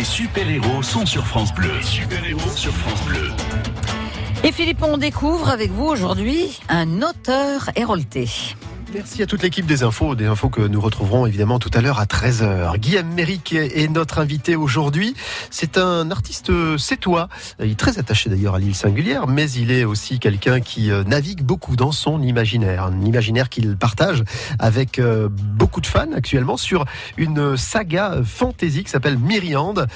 Les super-héros sont sur France Bleu. Les super-héros sur France Bleu. Et Philippe, on découvre avec vous aujourd'hui un auteur hérolté. Merci à toute l'équipe des infos que nous retrouverons évidemment tout à l'heure à 13h. Guillaume Méric est notre invité aujourd'hui. C'est un artiste sétois. Il est très attaché d'ailleurs à l'île Singulière, mais il est aussi quelqu'un qui navigue beaucoup dans son imaginaire. Un imaginaire qu'il partage avec beaucoup de fans actuellement sur une saga fantasy qui s'appelle Myriande,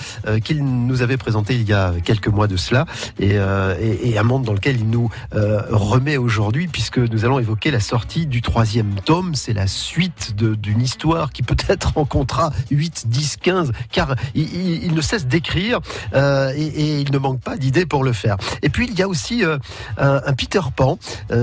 qu'il nous avait présenté il y a quelques mois de cela, et un monde dans lequel il nous remet aujourd'hui, puisque nous allons évoquer la sortie du 3e tome. C'est la suite d'une histoire qui peut-être en comptera 8, 10, 15, car il ne cesse d'écrire et il ne manque pas d'idées pour le faire. Et puis il y a aussi un Peter Pan,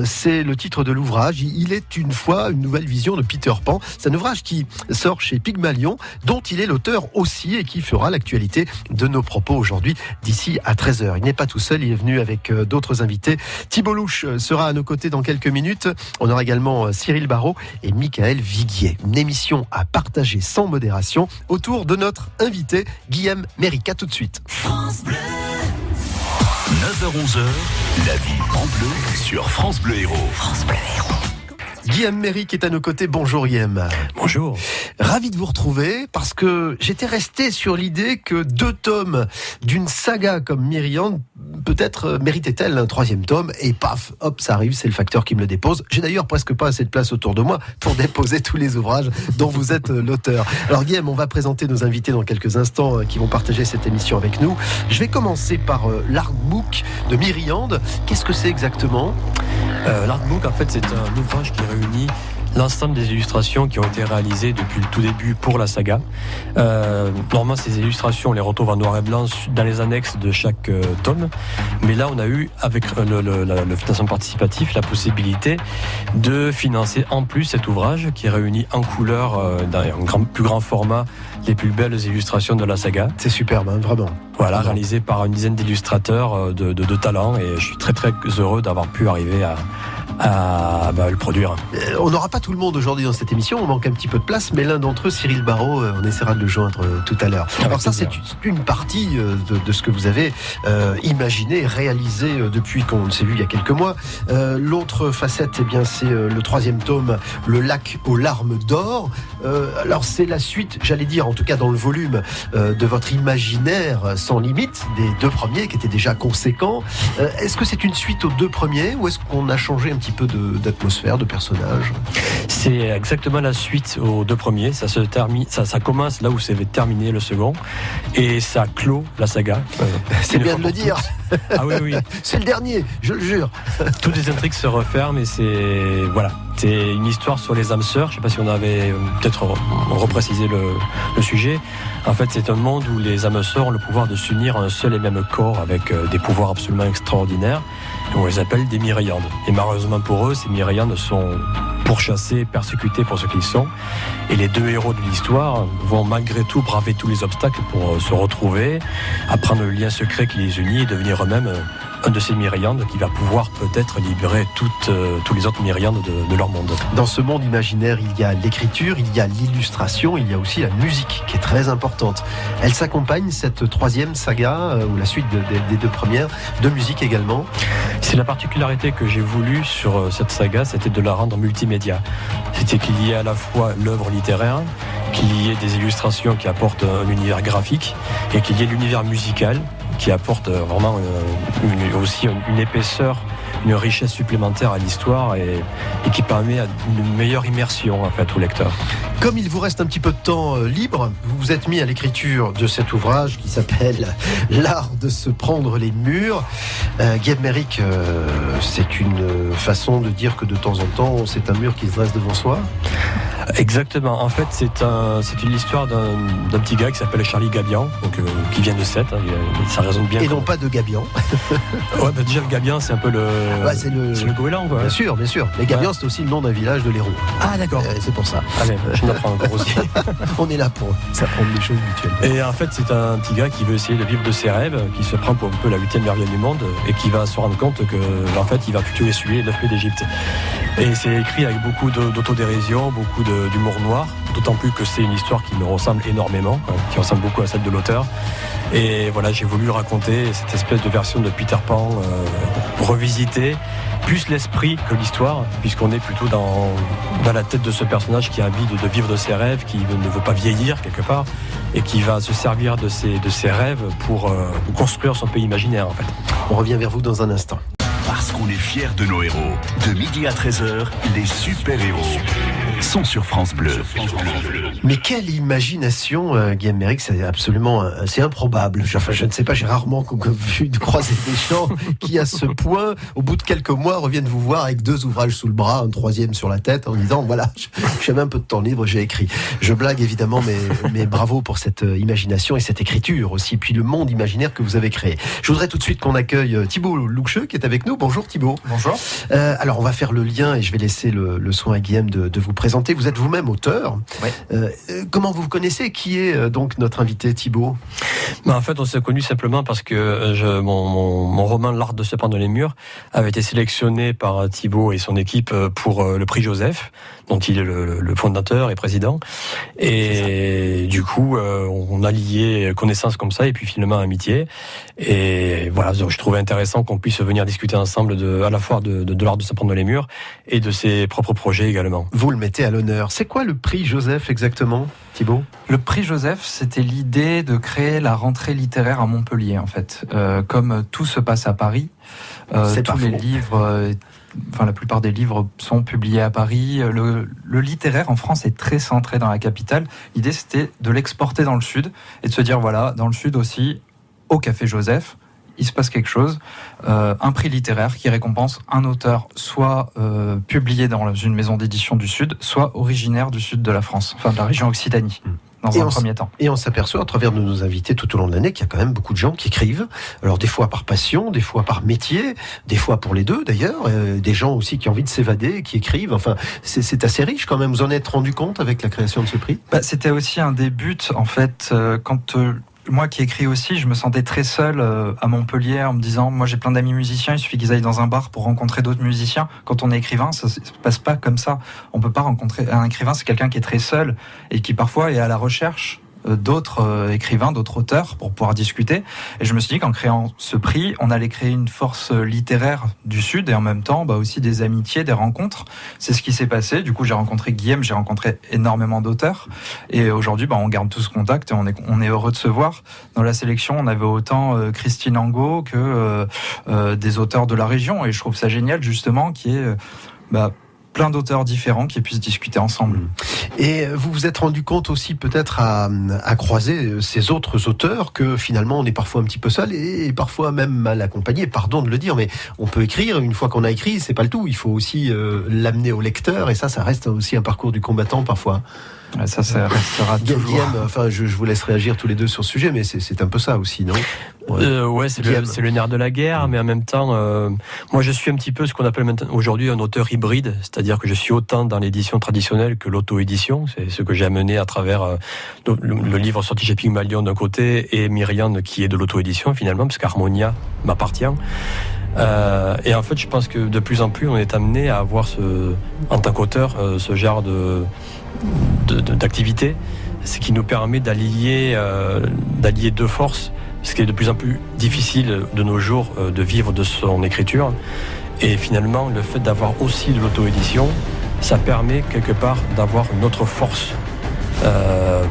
c'est le titre de l'ouvrage. Il est une fois une nouvelle vision de Peter Pan. C'est un ouvrage qui sort chez Pygmalion, dont il est l'auteur aussi et qui fera l'actualité de nos propos aujourd'hui d'ici à 13h. Il n'est pas tout seul, il est venu avec d'autres invités. Thibault Louche sera à nos côtés dans quelques minutes. On aura également Cyril Barraud et Michael Viguier. Une émission à partager sans modération autour de notre invité Guillaume Méric. À tout de suite. France Bleu. 9h-11h, la vie en bleu sur France Bleu Héros. France Bleu Héros. Guillaume Méric est à nos côtés. Bonjour Guillaume. Bonjour. Ravi de vous retrouver parce que j'étais resté sur l'idée que 2 tomes d'une saga comme Myriande peut-être méritait-elle un 3e tome, et paf, hop, ça arrive, c'est le facteur qui me le dépose. J'ai d'ailleurs presque pas assez de place autour de moi pour déposer tous les ouvrages dont vous êtes l'auteur. Alors Guillaume, on va présenter nos invités dans quelques instants qui vont partager cette émission avec nous. Je vais commencer par l'artbook de Myriande. Qu'est-ce que c'est exactement ? L'artbook, en fait, c'est un ouvrage qui réunit l'ensemble des illustrations qui ont été réalisées depuis le tout début pour la saga. Normalement, ces illustrations, on les retrouve en noir et blanc dans les annexes de chaque tome. Mais là, on a eu, avec le financement participatif, la possibilité de financer en plus cet ouvrage qui réunit en couleur, dans un plus grand format, les plus belles illustrations de la saga. C'est superbe, hein, vraiment. Voilà, réalisé par une dizaine d'illustrateurs de talent, et je suis très très heureux d'avoir pu arriver à le produire. On n'aura pas tout le monde aujourd'hui dans cette émission, on manque un petit peu de place, mais l'un d'entre eux, Cyril Barraud, on essaiera de le joindre tout à l'heure. Alors ça, c'est une partie de ce que vous avez imaginé, réalisé depuis qu'on s'est vu il y a quelques mois. L'autre facette, eh bien, c'est le 3e tome, Le lac aux larmes d'or. Alors c'est la suite, j'allais dire, en tout cas dans le volume, de votre imaginaire sans limite, des 2 premiers qui étaient déjà conséquents. Est-ce que c'est une suite aux 2 premiers, ou est-ce qu'on a changé un petit peu d'atmosphère, de personnage ? C'est exactement la suite aux 2 premiers. Ça se termine, ça commence là où c'est terminé le second, et ça clôt la saga. C'est bien de le dire. Ah oui. C'est le dernier, je le jure. Toutes les intrigues se referment, et c'est une histoire sur les âmes sœurs. Je ne sais pas si on avait peut-être reprécisé le sujet. En fait, c'est un monde où les âmes sœurs ont le pouvoir de s'unir en un seul et même corps, avec des pouvoirs absolument extraordinaires. On les appelle des myriandes. Et malheureusement pour eux, ces myriandes sont pourchassés, persécutés pour ce qu'ils sont. Et les 2 héros de l'histoire vont malgré tout braver tous les obstacles pour se retrouver, apprendre le lien secret qui les unit et devenir eux-mêmes un de ces myriandes qui va pouvoir peut-être libérer tous les autres myriandes de leur monde. Dans ce monde imaginaire, il y a l'écriture, il y a l'illustration, il y a aussi la musique qui est très importante. Elle s'accompagne, cette 3e saga, ou la suite des 2 premières, de musique également. C'est la particularité que j'ai voulu sur cette saga, c'était de la rendre multimédia. C'était qu'il y ait à la fois l'œuvre littéraire, qu'il y ait des illustrations qui apportent un univers graphique, et qu'il y ait l'univers musical qui apporte vraiment aussi une épaisseur, une richesse supplémentaire à l'histoire, et qui permet une meilleure immersion en fait au lecteur. Comme il vous reste un petit peu de temps libre, vous vous êtes mis à l'écriture de cet ouvrage qui s'appelle L'art de se prendre les murs. Guillaume Méric, c'est une façon de dire que de temps en temps, c'est un mur qui se dresse devant soi ? Exactement. En fait, c'est une histoire d'un petit gars qui s'appelle Charlie Gabian, qui vient de Sète. Ça résonne bien. Et non pas de Gabian. Ouais, déjà le Gabian, c'est un peu c'est le goéland, quoi. Bien sûr. Mais Gabian, c'est aussi le nom d'un village de l'Hérault. Ah, d'accord. C'est pour ça. Allez, je m'apprends encore aussi. On est là pour s'apprendre des choses mutuellement. Et en fait, c'est un petit gars qui veut essayer de vivre de ses rêves, qui se prend pour un peu la 8e merveille du monde, et qui va se rendre compte que, en fait, il va plutôt essuyer 9 plaies d'Égypte. Et c'est écrit avec beaucoup d'autodérision, beaucoup d'humour noir, d'autant plus que c'est une histoire qui me ressemble énormément, qui ressemble beaucoup à celle de l'auteur. Et voilà, j'ai voulu raconter cette espèce de version de Peter Pan revisitée, plus l'esprit que l'histoire, puisqu'on est plutôt dans la tête de ce personnage qui a envie de vivre de ses rêves, qui ne veut pas vieillir quelque part, et qui va se servir de ses rêves pour construire son pays imaginaire en fait. On revient vers vous dans un instant. Parce qu'on est fiers de nos héros. De midi à 13h, les super-héros sont sur France Bleu. Mais quelle imagination, Guillaume Méric, c'est improbable. Enfin, je ne sais pas, j'ai rarement vu de croiser des gens qui, à ce point, au bout de quelques mois, reviennent vous voir avec 2 ouvrages sous le bras, un 3e sur la tête, en disant, voilà, j'avais un peu de temps libre, j'ai écrit. Je blague évidemment, mais bravo pour cette imagination et cette écriture aussi, puis le monde imaginaire que vous avez créé. Je voudrais tout de suite qu'on accueille Thibaut Loucheux, qui est avec nous. Bonjour Thibaut. Bonjour. Alors, on va faire le lien et je vais laisser le soin à Guillaume de vous présenter. Vous êtes vous-même auteur. Ouais. Comment vous connaissez? Qui est donc notre invité, Thibaut? En fait, on s'est connus simplement parce que mon roman L'art de se pendre les murs avait été sélectionné par Thibaut et son équipe pour le prix Joseph, dont il est le fondateur et président. Et du coup, on a lié connaissance comme ça et puis finalement amitié. Et voilà, donc je trouvais intéressant qu'on puisse venir discuter ensemble à la fois de l'art de se pendre les murs et de ses propres projets également. Vous le mettez à l'honneur. C'est quoi le prix Joseph exactement, Thibaut? Le prix Joseph, c'était l'idée de créer la rentrée littéraire à Montpellier, en fait. Comme tout se passe à Paris, tous les livres, la plupart des livres sont publiés à Paris. Le littéraire en France est très centré dans la capitale. L'idée, c'était de l'exporter dans le sud et de se dire, voilà, dans le sud aussi, au Café Joseph, il se passe quelque chose, un prix littéraire qui récompense un auteur soit publié dans une maison d'édition du Sud, soit originaire du sud de la France, enfin de la région Occitanie. Dans un premier temps. Et on s'aperçoit à travers de nos invités tout au long de l'année qu'il y a quand même beaucoup de gens qui écrivent. Alors des fois par passion, des fois par métier, des fois pour les deux d'ailleurs. Des gens aussi qui ont envie de s'évader, qui écrivent. Enfin, c'est assez riche quand même. Vous en êtes rendu compte avec la création de ce prix? C'était aussi un des buts en fait quand... Moi qui écris aussi, je me sentais très seul à Montpellier en me disant, moi j'ai plein d'amis musiciens, il suffit qu'ils aillent dans un bar pour rencontrer d'autres musiciens. Quand on est écrivain, ça se passe pas comme ça. On peut pas rencontrer un écrivain, c'est quelqu'un qui est très seul et qui parfois est à la recherche d'autres écrivains, d'autres auteurs pour pouvoir discuter. Et je me suis dit qu'en créant ce prix, on allait créer une force littéraire du Sud et en même temps aussi des amitiés, des rencontres. C'est ce qui s'est passé. Du coup, j'ai rencontré Guillaume, j'ai rencontré énormément d'auteurs. Et aujourd'hui, on garde tous contact et on est heureux de se voir. Dans la sélection, on avait autant Christine Angot que des auteurs de la région. Et je trouve ça génial, justement, qu'il y ait plein d'auteurs différents qui puissent discuter ensemble. Et vous vous êtes rendu compte aussi peut-être à croiser ces autres auteurs que finalement on est parfois un petit peu seul et parfois même mal accompagné, pardon de le dire, mais on peut écrire, une fois qu'on a écrit, c'est pas le tout, il faut aussi l'amener au lecteur et ça reste aussi un parcours du combattant parfois. Ça restera toujours. Guillaume, enfin, je vous laisse réagir tous les deux sur ce sujet, mais c'est un peu ça aussi, non? Ouais, c'est le nerf de la guerre, mais en même temps, moi je suis un petit peu ce qu'on appelle aujourd'hui un auteur hybride, c'est-à-dire que je suis autant dans l'édition traditionnelle que l'auto-édition. C'est ce que j'ai amené à travers le livre sorti chez Pygmalion d'un côté et Myriam qui est de l'auto-édition finalement, parce qu'Harmonia m'appartient. Et en fait, je pense que de plus en plus, on est amené à avoir en tant qu'auteur ce genre d'activité, ce qui nous permet d'allier deux forces, ce qui est de plus en plus difficile de nos jours de vivre de son écriture. Et finalement, le fait d'avoir aussi de l'auto-édition, ça permet quelque part d'avoir une autre force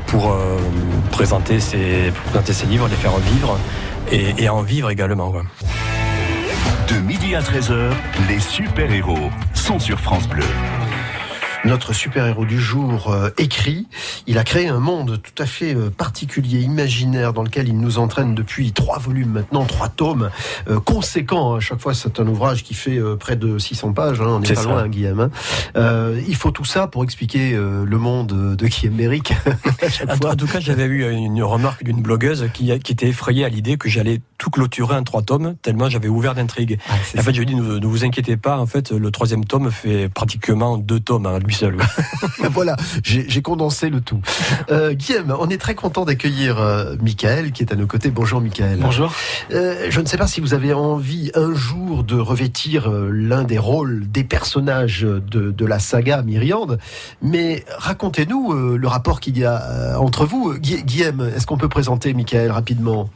pour présenter ses livres, les faire vivre et en vivre également, quoi. De midi à 13h, les super-héros sont sur France Bleu. Notre super-héros du jour écrit. Il a créé un monde tout à fait particulier, imaginaire, dans lequel il nous entraîne depuis 3 volumes maintenant, 3 tomes conséquents. À chaque fois, c'est un ouvrage qui fait près de 600 pages. On n'est pas loin, Guillaume. Il faut tout ça pour expliquer le monde de Guillaume Méric. En tout cas, j'avais eu une remarque d'une blogueuse qui était effrayée à l'idée que j'allais tout clôturer en 3 tomes, tellement j'avais ouvert d'intrigue. En fait, je lui ai dit, ne vous inquiétez pas, en fait, le 3e tome fait pratiquement 2 tomes à lui lui seul. Oui. Voilà, j'ai condensé le tout. Guillaume, on est très content d'accueillir Michael qui est à nos côtés. Bonjour Michael. Bonjour. Je ne sais pas si vous avez envie un jour de revêtir l'un des rôles des personnages de la saga Myriande, mais racontez-nous le rapport qu'il y a entre vous. Guillaume, est-ce qu'on peut présenter Michael rapidement ?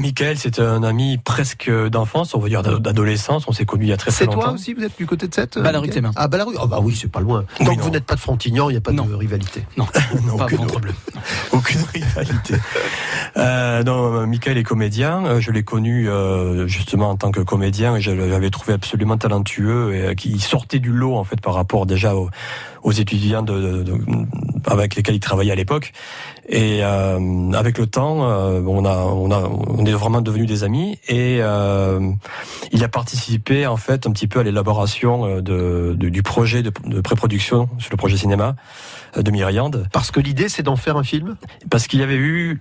Michael, c'est un ami presque d'enfance, on va dire d'adolescence. On s'est connus il y a très longtemps. C'est toi aussi, vous êtes du côté de cette Ballarue-Clément. Ah, Ballarue. Ah bah oui, c'est pas loin. Oui, Donc non. vous n'êtes pas de Frontignan, il n'y a pas Non. de rivalité. Non, Non, pas aucune, ventre bleu. aucune rivalité. Non, Michael est comédien. Je l'ai connu justement en tant que comédien et je l'avais trouvé absolument talentueux et qui sortait du lot en fait par rapport déjà aux étudiants avec lesquels il travaillait à l'époque. Et avec le temps, on est vraiment devenus des amis et il a participé en fait un petit peu à l'élaboration du projet de pré-production sur le projet cinéma de Myriande. Parce que l'idée, c'est d'en faire un film ? Parce qu'il y avait eu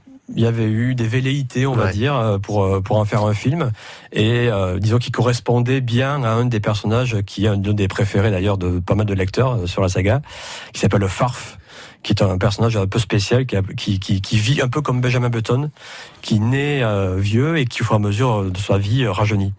des velléités, on va dire, pour en faire un film. Et disons qu'il correspondait bien à un des personnages qui est un des préférés d'ailleurs de pas mal de lecteurs sur la saga, qui s'appelle le Farf, qui est un personnage un peu spécial, qui vit un peu comme Benjamin Button, qui naît vieux et qui, au fur et à mesure de sa vie, rajeunit.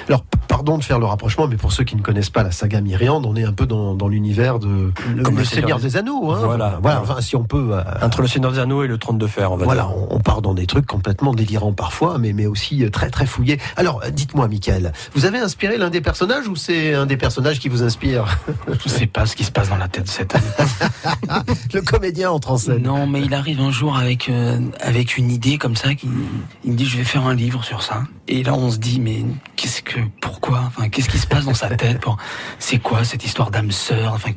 Alors, pardon de faire le rapprochement, mais pour ceux qui ne connaissent pas la saga Myriande, on est un peu dans l'univers de le Seigneur des Anneaux. Hein. Voilà. Enfin, si on peut... Entre le Seigneur des Anneaux et le Trône de Fer, on va dire. Voilà, on part dans des trucs complètement délirants parfois, mais aussi très très fouillés. Alors, dites-moi, Michael, vous avez inspiré l'un des personnages ou c'est un des personnages qui vous inspire ? Je sais pas ce qui se passe dans la tête de cet homme. Le comédien entre en scène. Non, mais il arrive un jour avec une idée comme ça, il me dit je vais faire un livre sur ça. Et là on se dit mais pourquoi, enfin qu'est-ce qui se passe dans sa tête, c'est quoi cette histoire d'âme sœur, enfin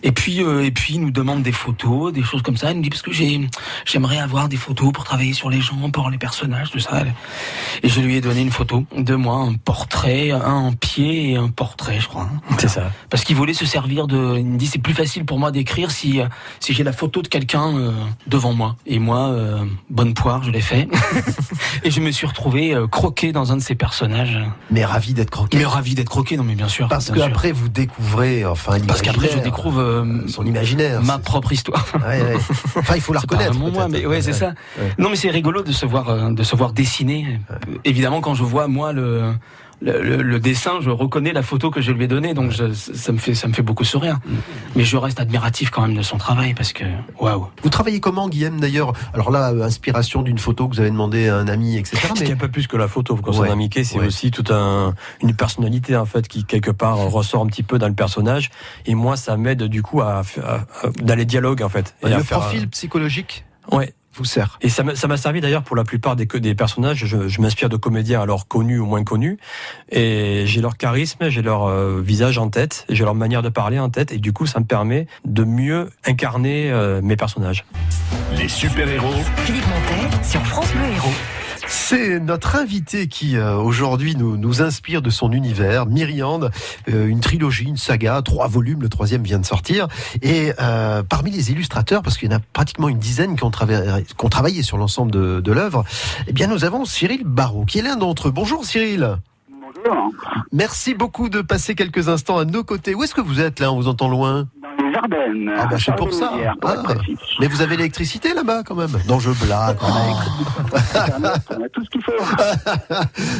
et puis il nous demande des photos, des choses comme ça. Il nous dit parce que j'aimerais avoir des photos pour travailler sur les gens, pour les personnages, tout ça. Et je lui ai donné une photo de moi, un portrait, un en pied et un portrait, je crois. C'est ça. Parce qu'il voulait se servir il me dit c'est plus facile pour moi d'écrire si j'ai la photo de quelqu'un devant moi. Et moi, bonne poire, je l'ai fait. Et je me suis retrouvé croqué dans un de ces personnages. Mais ravi d'être croqué. Mais ravi d'être croqué, non mais bien sûr. Parce bien sûr. qu'après vous découvrez, Parce qu'après je découvre son imaginaire. ma propre histoire. Ouais. Enfin, il faut la C'est pas reconnaître. vraiment moi, mais ouais, c'est ça. Ouais. Non mais c'est rigolo de se voir dessiner. Évidemment, quand je vois moi le dessin, je reconnais la photo que je lui ai donnée, donc ça me fait beaucoup sourire. Mais je reste admiratif quand même de son travail parce que waouh. Vous travaillez comment, Guillaume, d'ailleurs ? Alors là, inspiration d'une photo que vous avez demandé à un ami, etc. Ce qui est un peu plus que la photo, quand Ouais. on a Mickey, c'est Ouais. aussi toute une personnalité en fait qui quelque part ressort un petit peu dans le personnage. Et moi, ça m'aide du coup dans les dialogues en fait. Et Le à faire, profil psychologique ouais. vous sert. Et ça m'a servi d'ailleurs pour la plupart des personnages. Je m'inspire de comédiens alors connus ou moins connus. Et j'ai leur charisme, j'ai leur visage en tête, j'ai leur manière de parler en tête. Et du coup, ça me permet de mieux incarner mes personnages. Les super-héros Philippe Montet sur France Bleu Héros. C'est notre invité qui aujourd'hui nous inspire de son univers, Myriande, une trilogie, une saga, 3 volumes, le 3e vient de sortir. Et parmi les illustrateurs, parce qu'il y en a pratiquement une dizaine qui ont travaillé sur l'ensemble de l'œuvre, eh bien nous avons Cyril Barraud, qui est l'un d'entre eux. Bonjour Cyril. Bonjour. Merci beaucoup de passer quelques instants à nos côtés. Où est-ce que vous êtes là ? On vous entend loin. Dans les Ardennes. Ah bah à c'est pour ça. Charleville-Mézières, pour être précis. Mais vous avez l'électricité là-bas quand même ? Non, je blague. Internet, on a tout ce qu'il faut.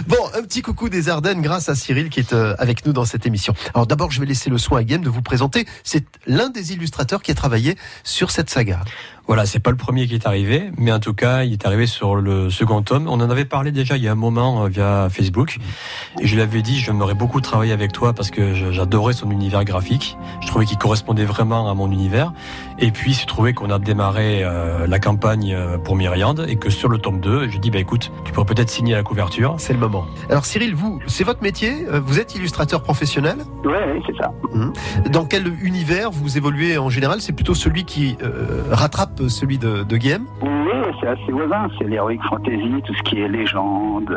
Bon, un petit coucou des Ardennes grâce à Cyril qui est avec nous dans cette émission. Alors d'abord, je vais laisser le soin à Guillaume de vous présenter. C'est l'un des illustrateurs qui a travaillé sur cette saga. Voilà, c'est pas le premier qui est arrivé, mais en tout cas, il est arrivé sur le second tome. On en avait parlé déjà il y a un moment via Facebook, et je lui avais dit, j'aimerais beaucoup travailler avec toi parce que j'adorais son univers graphique. Je trouvais qu'il correspondait vraiment à mon univers. Et puis, il s'est trouvé qu'on a démarré la campagne pour Myriande, et que sur le tome 2, je dis, écoute, tu pourrais peut-être signer la couverture. C'est le moment. Alors Cyril, vous, c'est votre métier ? Vous êtes illustrateur professionnel ? Ouais, c'est ça. Dans quel univers vous évoluez en général ? C'est plutôt celui qui rattrape celui de Guillaume ? Oui, c'est assez voisin, c'est l'heroic fantasy, tout ce qui est légende,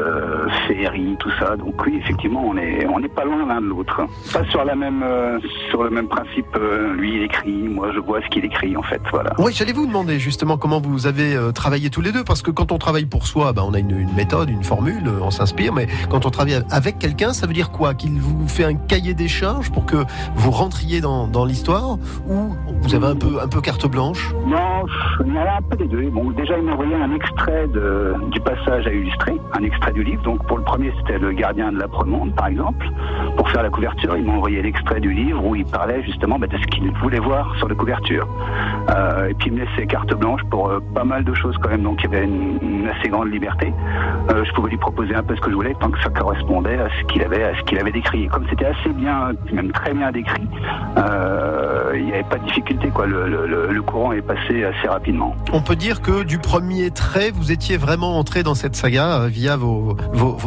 féerie, tout ça. Donc oui, effectivement, on est pas loin l'un de l'autre. Pas sur la même, sur le même principe. Lui il écrit, moi je vois ce qu'il écrit en fait. Voilà. Oui, j'allais vous demander justement comment vous avez travaillé tous les deux, parce que quand on travaille pour soi, on a une méthode, une formule, on s'inspire, mais quand on travaille avec quelqu'un, ça veut dire quoi? Qu'il vous fait un cahier des charges pour que vous rentriez dans l'histoire, ou vous avez un peu carte blanche? Non, il y en a un peu des deux. Bon, déjà il m'a envoyé un extrait du passage à illustrer, un extrait du livre. Donc pour le premier c'était Le Gardien de l'Après-Monde par exemple. Pour faire la couverture, il m'a envoyé l'extrait du livre où il parlait justement de ce qu'il voulait voir sur la couverture. Et puis il me laissait carte blanche pour pas mal de choses quand même. Donc il y avait une assez grande liberté. Je pouvais lui proposer un peu ce que je voulais tant que ça correspondait à ce qu'il avait décrit. Et comme c'était assez bien, même très bien décrit, il n'y avait pas de difficulté quoi. Le courant est passé assez rapidement. On peut dire que du premier trait, vous étiez vraiment entré dans cette saga via vos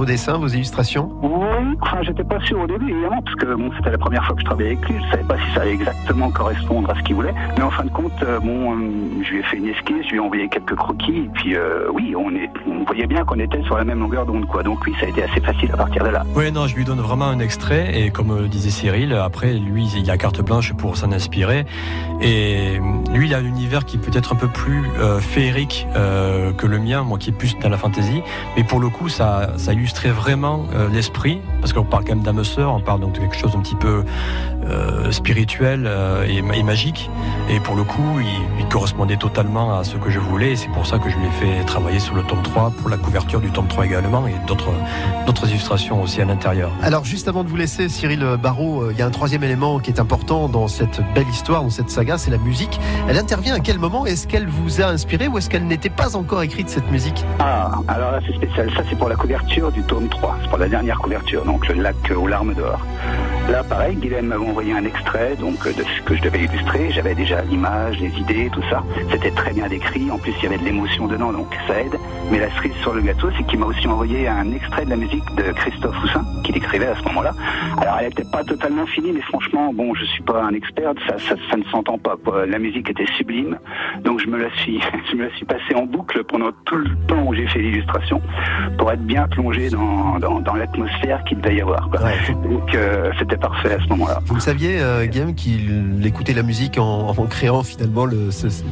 dessins, vos illustrations? Oui, enfin j'étais pas sûr au début évidemment parce que c'était la première fois que je travaillais avec lui, je savais pas si ça allait exactement correspondre à ce qu'il voulait, mais en fin de compte, je lui ai fait une esquisse, je lui ai envoyé quelques croquis et puis oui, on voyait bien qu'on était sur la même longueur d'onde quoi, donc oui ça a été assez facile à partir de là. Oui, non, je lui donne vraiment un extrait et comme le disait Cyril, après lui il a carte blanche pour s'en inspirer et lui il a un univers qui peut être un peu plus féerique que le mien, moi qui est plus dans la fantasy, mais pour le coup ça illustrait vraiment l'esprit, parce qu'on parle quand même d'âme sœur, on parle donc de quelque chose d'un petit peu spirituel et magique, et pour le coup il correspondait totalement à ce que je voulais, et c'est pour ça que je l'ai fait travailler sur le tome 3 pour la couverture du tome 3 également, et d'autres illustrations aussi à l'intérieur. Alors juste avant de vous laisser Cyril Barraud, il y a un troisième élément qui est important dans cette belle histoire, dans cette saga, c'est la musique. Elle intervient à quel moment? Est-ce qu'elle vous a inspiré ou est-ce qu'elle n'était pas encore écrite cette musique? Ah, alors là c'est spécial, ça c'est pour la couverture du tome 3, c'est pour la dernière couverture, donc le lac aux larmes d'or. Là, pareil, Guylaine m'avait envoyé un extrait de ce que je devais illustrer. J'avais déjà l'image, les idées, tout ça. C'était très bien décrit. En plus, il y avait de l'émotion dedans, donc ça aide. Mais la cerise sur le gâteau, c'est qu'il m'a aussi envoyé un extrait de la musique de Christophe Houssin, qu'il écrivait à ce moment-là. Alors, elle n'était pas totalement finie, mais franchement, bon, je suis pas un expert, ça ne s'entend pas. La musique était sublime, donc je me la suis passée en boucle pendant tout le temps où j'ai fait l'illustration, pour être bien plongé dans l'atmosphère qu'il devait y avoir, quoi. Ouais. Donc, c'était parfait à ce moment-là. Vous le saviez, Guillaume, qu'il écoutait la musique en créant finalement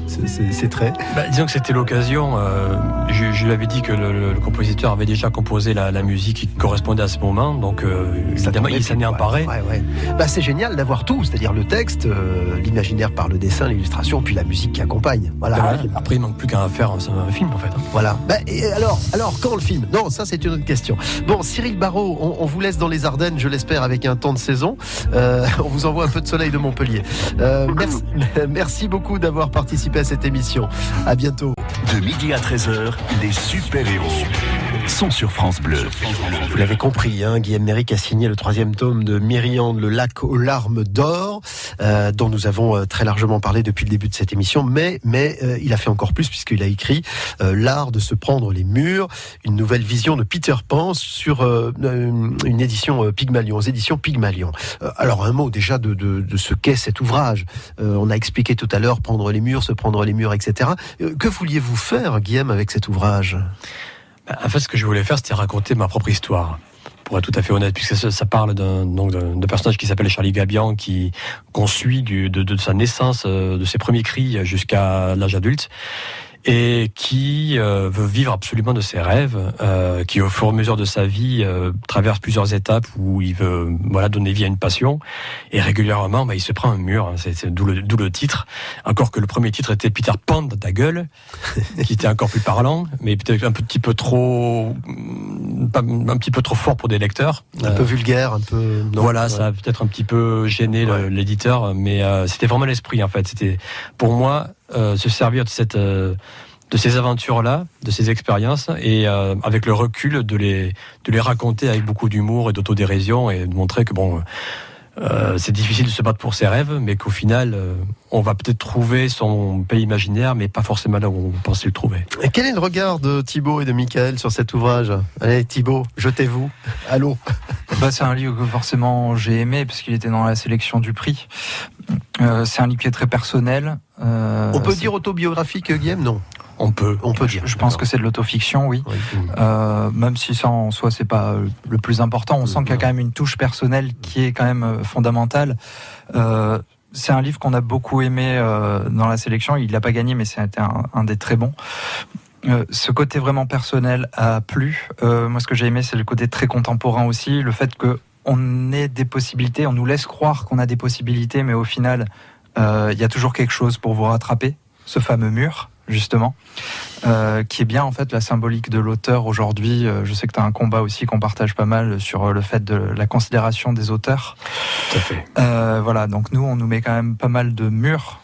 ces traits? Disons que c'était l'occasion. Je lui avais dit que le compositeur avait déjà composé la musique qui correspondait à ce moment, donc évidemment il s'en est emparé. Ouais. C'est génial d'avoir tout, c'est-à-dire le texte, l'imaginaire par le dessin, l'illustration, puis la musique qui accompagne. Voilà. Après il manque plus qu'à faire un film en fait. Voilà. Et alors quand le film? Non, ça c'est une autre question. Bon, Cyril Barraud, on vous laisse dans les Ardennes, je l'espère, avec un temps de saison. On vous envoie un peu de soleil de Montpellier. Merci beaucoup d'avoir participé à cette émission. À bientôt. De midi à 13h, les super-héros sont sur France Bleu. Vous l'avez compris, Guillaume Méric a signé le 3e tome de Myriande, le lac aux larmes d'or, dont nous avons très largement parlé depuis le début de cette émission, mais il a fait encore plus puisqu'il a écrit L'art de se prendre les murs, une nouvelle vision de Peter Pan sur une édition Pygmalion, aux éditions Pygmalion. Alors un mot déjà de ce qu'est cet ouvrage. On a expliqué tout à l'heure prendre les murs, se prendre les murs, etc. Que vouliez-vous faire, Guillaume, avec cet ouvrage? En fait, ce que je voulais faire, c'était raconter ma propre histoire. Pour être tout à fait honnête, puisque ça parle d'un personnage qui s'appelle Charlie Gabian, qu'on suit de sa naissance, de ses premiers cris jusqu'à l'âge adulte, et qui veut vivre absolument de ses rêves, qui au fur et à mesure de sa vie traverse plusieurs étapes où il veut donner vie à une passion, et régulièrement il se prend un mur, c'est d'où le titre, encore que le premier titre était Peter Pan dans ta gueule, qui était encore plus parlant, mais peut-être un petit peu trop fort pour des lecteurs, un peu vulgaire, un peu ça a peut-être un petit peu gêné l'éditeur, mais c'était vraiment l'esprit en fait. C'était pour moi se servir de ces aventures-là, de ces expériences, et avec le recul de les raconter avec beaucoup d'humour et d'autodérision, et de montrer que c'est difficile de se battre pour ses rêves, mais qu'au final on va peut-être trouver son pays imaginaire, mais pas forcément là où on pensait le trouver. Et quel est le regard de Thibaut et de Michael sur cet ouvrage? Allez Thibaut, jetez-vous à l'eau. C'est un livre que forcément j'ai aimé parce qu'il était dans la sélection du prix. C'est un livre qui est très personnel. On peut dire autobiographique, Guillaume? Non. On peut dire. Je pense que c'est de l'autofiction, oui. Même si ça en soi c'est pas le plus important, on sent qu'il y a quand même une touche personnelle qui est quand même fondamentale. C'est un livre qu'on a beaucoup aimé dans la sélection. Il n'a pas gagné, mais c'était un des très bons. Ce côté vraiment personnel a plu. Moi, ce que j'ai aimé, c'est le côté très contemporain aussi, le fait qu'on ait des possibilités, on nous laisse croire qu'on a des possibilités, mais au final, il y a toujours quelque chose pour vous rattraper, ce fameux mur, justement, qui est bien en fait la symbolique de l'auteur aujourd'hui. Je sais que tu as un combat aussi qu'on partage pas mal sur le fait de la considération des auteurs. Tout à fait. Voilà, donc nous, on nous met quand même pas mal de murs.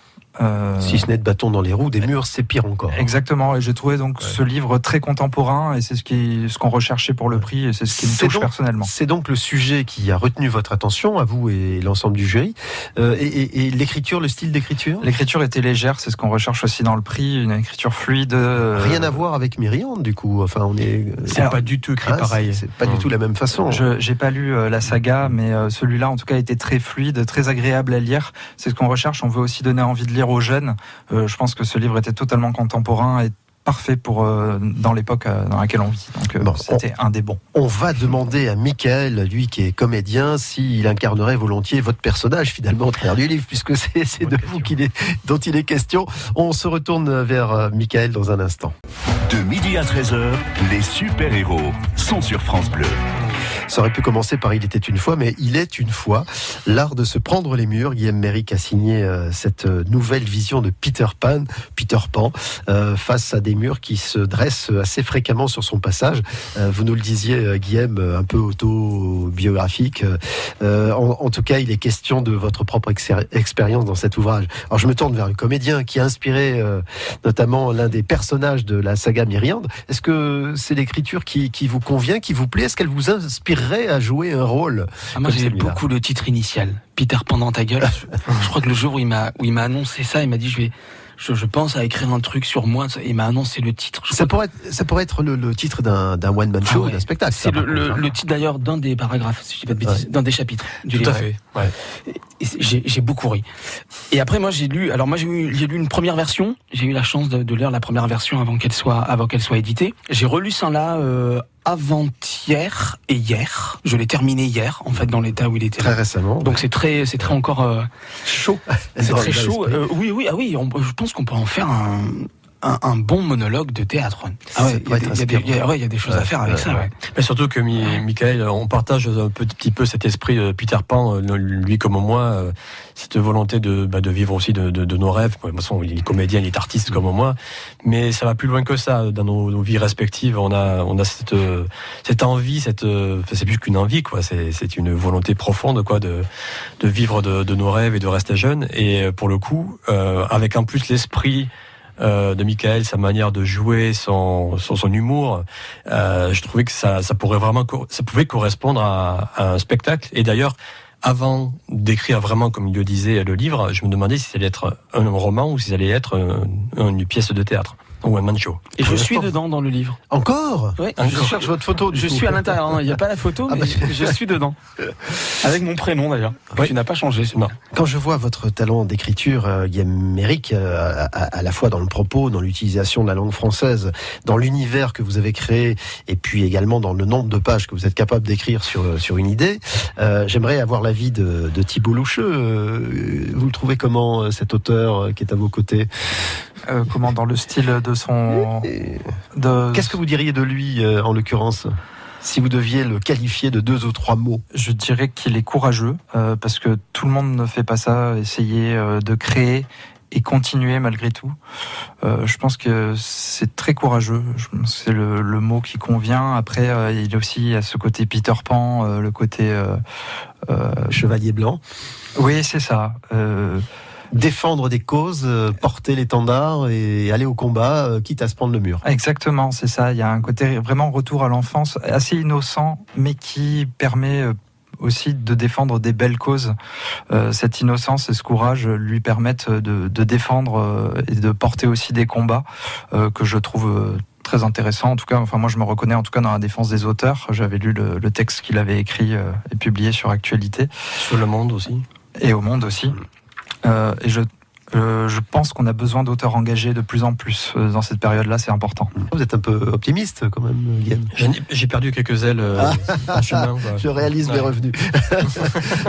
Si ce n'est de bâtons dans les roues, des murs, c'est pire encore. Exactement, et j'ai trouvé donc ce livre très contemporain, et c'est ce qu'on recherchait pour le prix, et c'est ce qui me touche personnellement. C'est donc le sujet qui a retenu votre attention, à vous et l'ensemble du jury. Et l'écriture, le style d'écriture ? L'écriture était légère, c'est ce qu'on recherche aussi dans le prix, une écriture fluide. Rien à voir avec Myriande, du coup. Enfin, on est. C'est pas du tout écrit pareil. C'est pas du tout la même façon. J'ai pas lu la saga, mais celui-là, en tout cas, était très fluide, très agréable à lire. C'est ce qu'on recherche. On veut aussi donner envie de lire aux jeunes. Je pense que ce livre était totalement contemporain et parfait pour dans l'époque dans laquelle on vit. Donc c'était un des bons. On va demander à Michael, lui qui est comédien, s'il incarnerait volontiers votre personnage finalement au travers du livre, puisque c'est de vous dont il est question. On se retourne vers Michael dans un instant. De midi à 13h, les super-héros sont sur France Bleu. Ça aurait pu commencer par Il était une fois, mais Il est une fois. L'art de se prendre les murs. Guillaume Méric a signé cette nouvelle vision de Peter Pan, face à des murs qui se dressent assez fréquemment sur son passage. Vous nous le disiez, Guillaume, un peu autobiographique. En tout cas, il est question de votre propre expérience dans cet ouvrage. Alors, je me tourne vers le comédien qui a inspiré notamment l'un des personnages de la saga Myriande. Est-ce que c'est l'écriture qui vous convient, qui vous plaît ? Est-ce qu'elle vous inspirerait à jouer un rôle ? Moi, j'aimais beaucoup le titre initial, Peter Pan dans ta gueule. Je crois que le jour où il m'a annoncé ça, il m'a dit je pense à écrire un truc sur moi. Il m'a annoncé le titre. Ça pourrait être le titre d'un one-man show, d'un spectacle. C'est le titre d'ailleurs d'un des paragraphes, si je dis pas de bêtises, d'un des chapitres du livre. Tout à fait. Ouais. J'ai beaucoup ri. Et après, moi, j'ai lu une première version. J'ai eu la chance de lire la première version avant qu'elle soit éditée. J'ai relu ça là avant-hier et hier. Je l'ai terminé hier, en fait, dans l'état où il était. Très récemment. Donc c'est très encore chaud. C'est très chaud. Oui. Je pense qu'on peut en faire un bon monologue de théâtre. Il y a des choses à faire avec ça. Ouais. Mais surtout que Michael, on partage un petit peu cet esprit de Peter Pan, lui comme moi, cette volonté de vivre aussi de nos rêves. De toute façon, il est comédien, il est artiste comme moi, mais ça va plus loin que ça. Dans nos vies respectives, on a cette envie, c'est plus qu'une envie, quoi. C'est une volonté profonde, quoi, de vivre de nos rêves et de rester jeune. Et pour le coup, avec en plus l'esprit de Michael, sa manière de jouer, son humour, je trouvais que ça pouvait correspondre à un spectacle. Et d'ailleurs, avant d'écrire vraiment, comme il le disait, le livre, je me demandais si ça allait être un roman ou si ça allait être une pièce de théâtre. Ou un man show. Et je suis dedans dans le livre. Encore ? Oui. Je cherche votre photo. Je suis à l'intérieur. Non, il n'y a pas la photo, mais je suis dedans. Avec mon prénom d'ailleurs. Qui n'a pas changé. Non. Quand je vois votre talent d'écriture, Guillaume Méric, à la fois dans le propos, dans l'utilisation de la langue française, dans l'univers que vous avez créé, et puis également dans le nombre de pages que vous êtes capable d'écrire sur une idée, j'aimerais avoir l'avis de Thibault Loucheux. Vous le trouvez comment, cet auteur qui est à vos côtés ? Comment, dans le style de son... Qu'est-ce que vous diriez de lui, en l'occurrence, si vous deviez le qualifier de 2 ou 3 mots ? Je dirais qu'il est courageux, parce que tout le monde ne fait pas ça, essayer de créer et continuer malgré tout. Je pense que c'est très courageux, c'est le mot qui convient. Après, il y a aussi ce côté Peter Pan, le côté... Chevalier blanc. Oui, c'est ça. Défendre des causes, porter l'étendard et aller au combat, quitte à se prendre le mur. Exactement, c'est ça. Il y a un côté vraiment retour à l'enfance, assez innocent, mais qui permet aussi de défendre des belles causes. Cette innocence et ce courage lui permettent de défendre et de porter aussi des combats que je trouve très intéressant. En tout cas, moi je me reconnais en tout cas dans la défense des auteurs. J'avais lu le texte qu'il avait écrit et publié sur Actualité. Sur Le Monde aussi. Et au Monde aussi. Et Je pense qu'on a besoin d'auteurs engagés de plus en plus dans cette période-là, c'est important. Vous êtes un peu optimiste quand même, Guillaume. J'ai perdu quelques ailes en chemin. Quoi. Je réalise mes revenus.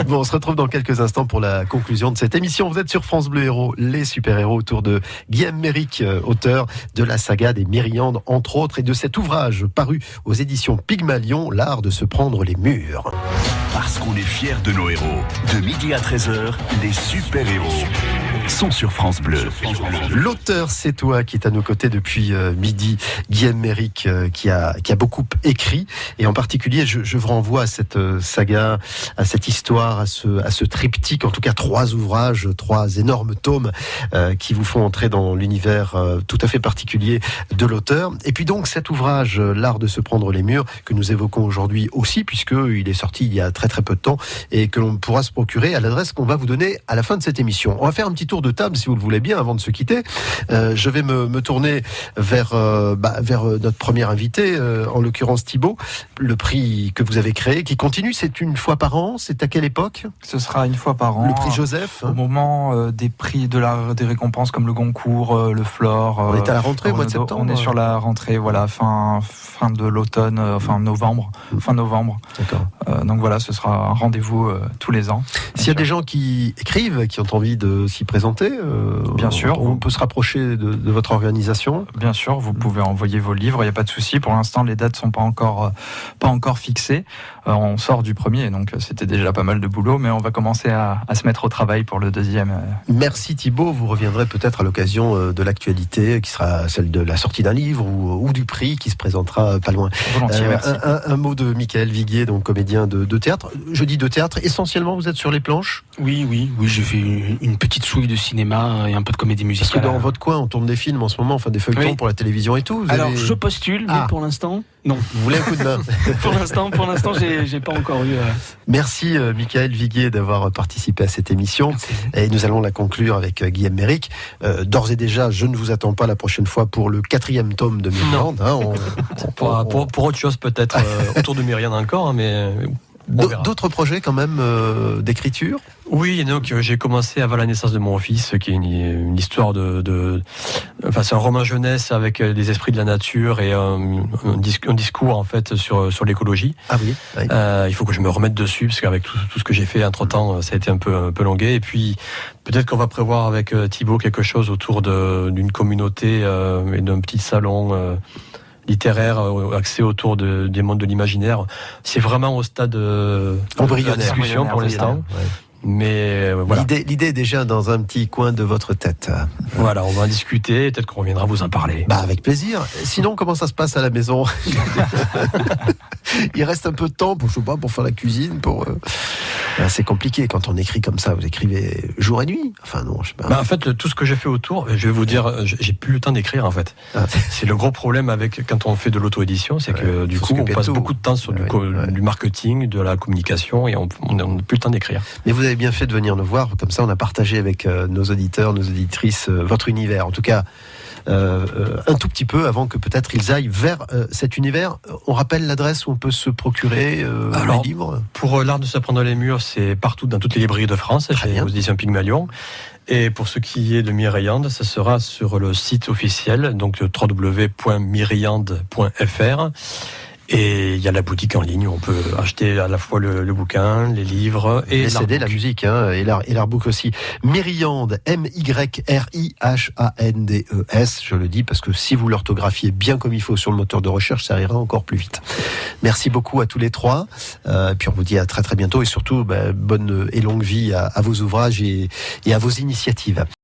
Bon, on se retrouve dans quelques instants pour la conclusion de cette émission. Vous êtes sur France Bleu Héros, les super-héros, autour de Guillaume Méric, auteur de la saga des Myriandes, entre autres, et de cet ouvrage paru aux éditions Pygmalion, l'art de se prendre les murs. Parce qu'on est fiers de nos héros. De midi à 13h, les super-héros sont sur France Bleu. L'auteur, c'est toi qui est à nos côtés depuis midi, Guillaume Méric, qui a beaucoup écrit, et en particulier, je vous renvoie à cette saga, à cette histoire, à ce triptyque, en tout cas 3 ouvrages, 3 énormes tomes qui vous font entrer dans l'univers tout à fait particulier de l'auteur. Et puis donc cet ouvrage, l'art de se prendre les murs, que nous évoquons aujourd'hui aussi, puisqu'il est sorti il y a très très peu de temps, et que l'on pourra se procurer à l'adresse qu'on va vous donner à la fin de cette émission. On va faire un petit tour de table, si vous le voulez bien, avant de se quitter. Je vais me tourner vers notre premier invité, en l'occurrence Thibaut. Le prix que vous avez créé, qui continue, c'est une fois par an. C'est à quelle époque ? Ce sera une fois par an. Le prix Joseph. Au moment des prix des récompenses comme le Goncourt, le Flore. On est à la rentrée au mois de septembre. On est sur la rentrée, voilà, fin de l'automne, fin novembre. D'accord. Donc voilà, ce sera un rendez-vous tous les ans. S'il y a des gens qui écrivent, qui ont envie de s'y présenter, bien sûr, on peut se rapprocher de votre organisation. Bien sûr, vous pouvez envoyer vos livres, il n'y a pas de souci. Pour l'instant, les dates sont pas encore fixées. On sort du premier, donc c'était déjà pas mal de boulot, mais on va commencer à se mettre au travail pour le deuxième. Merci Thibaut, vous reviendrez peut-être à l'occasion de l'actualité, qui sera celle de la sortie d'un livre ou du prix qui se présentera pas loin. Volontiers, merci. Un mot de Michael Viguier, donc comédien de théâtre. Je dis de théâtre, essentiellement vous êtes sur les planches ? Oui, j'ai fait une petite souille de cinéma et un peu de comédie musicale. Parce que dans votre coin, on tourne des films en ce moment, enfin des feuilletons pour la télévision et tout. Alors, je postule, mais pour l'instant, non. Vous voulez un coup de main ? Pour l'instant, j'ai pas encore eu. Merci Michael Viguier d'avoir participé à cette émission. Merci. Et nous allons la conclure avec Guillaume Méric. D'ores et déjà, je ne vous attends pas la prochaine fois pour le 4e tome de Myriande. Pour autre chose peut-être, autour de Myriande encore, mais... D'autres projets quand même d'écriture ? Oui, donc j'ai commencé avant la naissance de mon fils, qui est une histoire enfin c'est un roman jeunesse avec des esprits de la nature et un discours en fait sur l'écologie. Ah oui. Il faut que je me remette dessus parce qu'avec tout ce que j'ai fait entre temps, ça a été un peu longué. Et puis peut-être qu'on va prévoir avec Thibaut quelque chose autour d'une communauté et d'un petit salon. Littéraire axé autour des mondes de l'imaginaire. C'est vraiment au stade de la discussion pour l'instant. Ouais. Mais voilà. L'idée est déjà dans un petit coin de votre tête. Voilà, on va en discuter, peut-être qu'on reviendra vous en parler. Avec plaisir. Sinon, comment ça se passe à la maison ? Il reste un peu de temps pour faire la cuisine, c'est compliqué quand on écrit comme ça. Vous écrivez jour et nuit ? Enfin non, je sais pas. En fait, tout ce que j'ai fait autour, je vais vous dire, j'ai plus le temps d'écrire en fait. C'est le gros problème quand on fait de l'auto-édition, c'est que du coup, on passe beaucoup de temps sur du marketing, de la communication, et on n'a plus le temps d'écrire. Mais vous avez bien fait de venir nous voir, comme ça on a partagé avec nos auditeurs, nos auditrices, votre univers. En tout cas, un tout petit peu avant que peut-être ils aillent vers cet univers. On rappelle l'adresse où on peut se procurer les livres. Pour l'art de se prendre les murs, c'est partout dans toutes les librairies de France, chez aux éditions Pygmalion. Et pour ce qui est de Myriande, ça sera sur le site officiel, donc www.myriande.fr. Et il y a la boutique en ligne où on peut acheter à la fois le bouquin, les livres et les CD, la musique, et l'artbook aussi. Myriande, M-Y-R-I-H-A-N-D-E-S, je le dis parce que si vous l'orthographiez bien comme il faut sur le moteur de recherche, ça ira encore plus vite. Merci beaucoup à tous les trois. Puis on vous dit à très très bientôt et surtout bonne et longue vie à vos ouvrages et à vos initiatives.